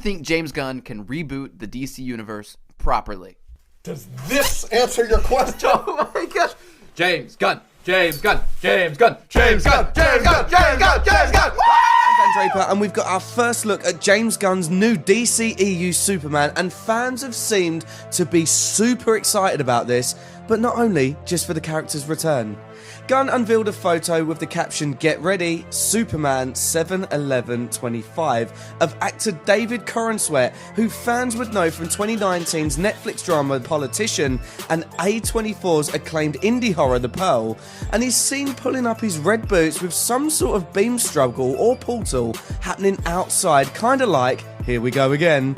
think James Gunn can reboot the DC universe properly? Does this answer your question? Oh my gosh. James Gunn. James Gunn. James Gunn. James Gunn. James Gunn. James Gunn. James Gunn. I'm Dan Draper, and we've got our first look at James Gunn's new DCEU Superman, and fans have seemed to be super excited about this, but not only just for the character's return. Gunn unveiled a photo with the caption, "Get ready, Superman 7/11/25" of actor David Corenswet, who fans would know from 2019's Netflix drama The Politician and A24's acclaimed indie horror The Pearl, and he's seen pulling up his red boots with some sort of beam struggle or portal happening outside, kinda like Here We Go Again.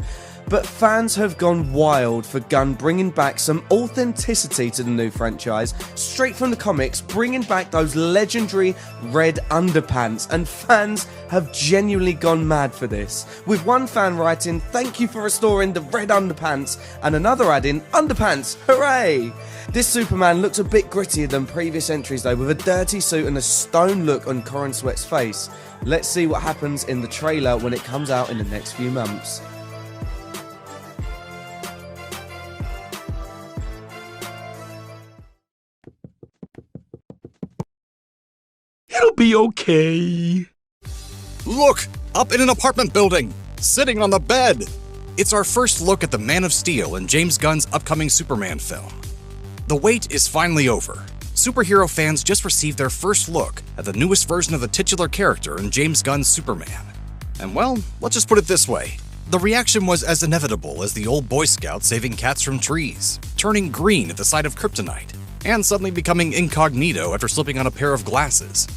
But fans have gone wild for Gunn bringing back some authenticity to the new franchise, straight from the comics, bringing back those legendary red underpants, and fans have genuinely gone mad for this. With one fan writing, "Thank you for restoring the red underpants," and another adding, "Underpants, hooray!" This Superman looks a bit grittier than previous entries though, with a dirty suit and a stone look on Corenswet's face. Let's see what happens in the trailer when it comes out in the next few months. It'll be okay. Look! Up in an apartment building! Sitting on the bed! It's our first look at the Man of Steel in James Gunn's upcoming Superman film. The wait is finally over. Superhero fans just received their first look at the newest version of the titular character in James Gunn's Superman. And well, let's just put it this way. The reaction was as inevitable as the old Boy Scout saving cats from trees, turning green at the sight of kryptonite, and suddenly becoming incognito after slipping on a pair of glasses.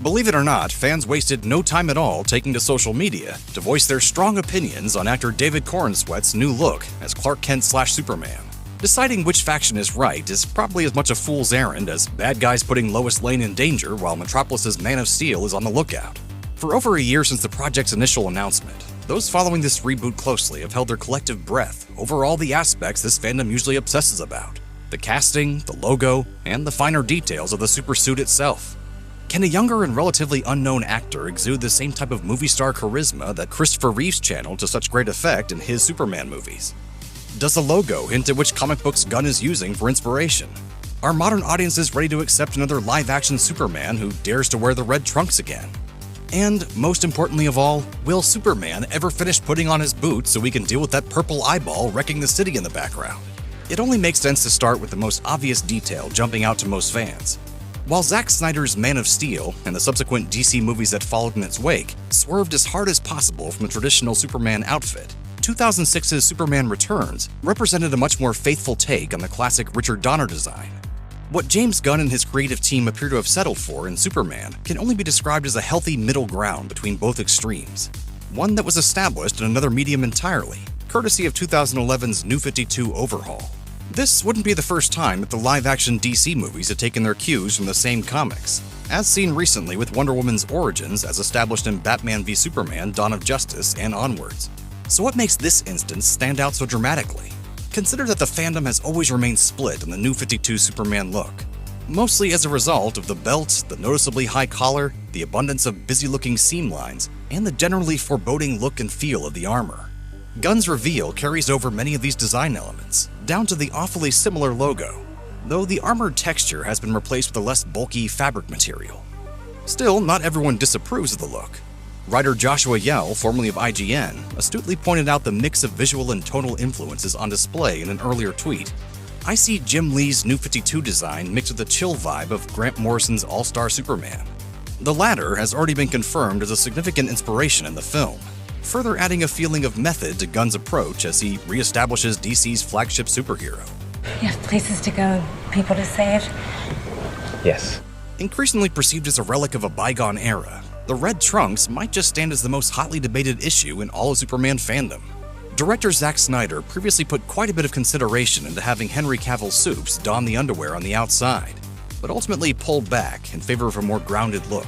Believe it or not, fans wasted no time at all taking to social media to voice their strong opinions on actor David Corenswet's new look as Clark Kent/Superman. Deciding which faction is right is probably as much a fool's errand as bad guys putting Lois Lane in danger while Metropolis's Man of Steel is on the lookout. For over a year since the project's initial announcement, those following this reboot closely have held their collective breath over all the aspects this fandom usually obsesses about: the casting, the logo, and the finer details of the supersuit itself. Can a younger and relatively unknown actor exude the same type of movie star charisma that Christopher Reeve's channeled to such great effect in his Superman movies? Does the logo hint at which comic books Gunn is using for inspiration? Are modern audiences ready to accept another live-action Superman who dares to wear the red trunks again? And, most importantly of all, will Superman ever finish putting on his boots so we can deal with that purple eyeball wrecking the city in the background? It only makes sense to start with the most obvious detail jumping out to most fans. While Zack Snyder's Man of Steel and the subsequent DC movies that followed in its wake swerved as hard as possible from the traditional Superman outfit, 2006's Superman Returns represented a much more faithful take on the classic Richard Donner design. What James Gunn and his creative team appear to have settled for in Superman can only be described as a healthy middle ground between both extremes, one that was established in another medium entirely, courtesy of 2011's New 52 overhaul. This wouldn't be the first time that the live-action DC movies had taken their cues from the same comics, as seen recently with Wonder Woman's origins as established in Batman v Superman: Dawn of Justice and onwards. So what makes this instance stand out so dramatically? Consider that the fandom has always remained split on the New 52 Superman look, mostly as a result of the belt, the noticeably high collar, the abundance of busy-looking seam lines, and the generally foreboding look and feel of the armor. Gunn's reveal carries over many of these design elements, down to the awfully similar logo, though the armored texture has been replaced with a less bulky fabric material. Still, not everyone disapproves of the look. Writer Joshua Yell, formerly of IGN, astutely pointed out the mix of visual and tonal influences on display in an earlier tweet. "I see Jim Lee's New 52 design mixed with the chill vibe of Grant Morrison's All-Star Superman." The latter has already been confirmed as a significant inspiration in the film, further adding a feeling of method to Gunn's approach as he reestablishes DC's flagship superhero. You have places to go, people to save. Yes. Increasingly perceived as a relic of a bygone era, the red trunks might just stand as the most hotly debated issue in all of Superman fandom. Director Zack Snyder previously put quite a bit of consideration into having Henry Cavill Supes don the underwear on the outside, but ultimately pulled back in favor of a more grounded look.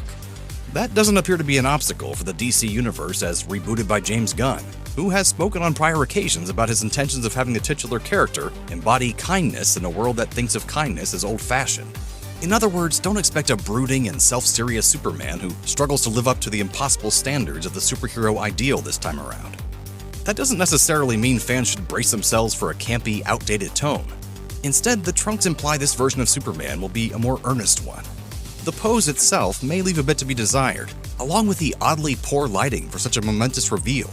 That doesn't appear to be an obstacle for the DC universe as rebooted by James Gunn, who has spoken on prior occasions about his intentions of having the titular character embody kindness in a world that thinks of kindness as old-fashioned. In other words, don't expect a brooding and self-serious Superman who struggles to live up to the impossible standards of the superhero ideal this time around. That doesn't necessarily mean fans should brace themselves for a campy, outdated tone. Instead, the trunks imply this version of Superman will be a more earnest one. The pose itself may leave a bit to be desired, along with the oddly poor lighting for such a momentous reveal.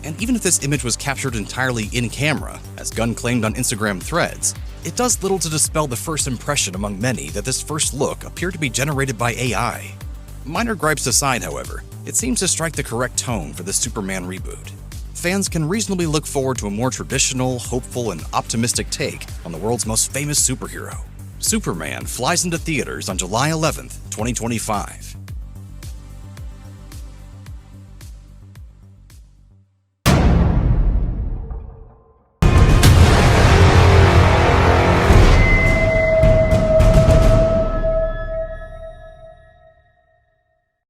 And even if this image was captured entirely in camera, as Gunn claimed on Instagram Threads, it does little to dispel the first impression among many that this first look appeared to be generated by AI. Minor gripes aside, however, it seems to strike the correct tone for the Superman reboot. Fans can reasonably look forward to a more traditional, hopeful, and optimistic take on the world's most famous superhero. Superman flies into theaters on July 11th, 2025.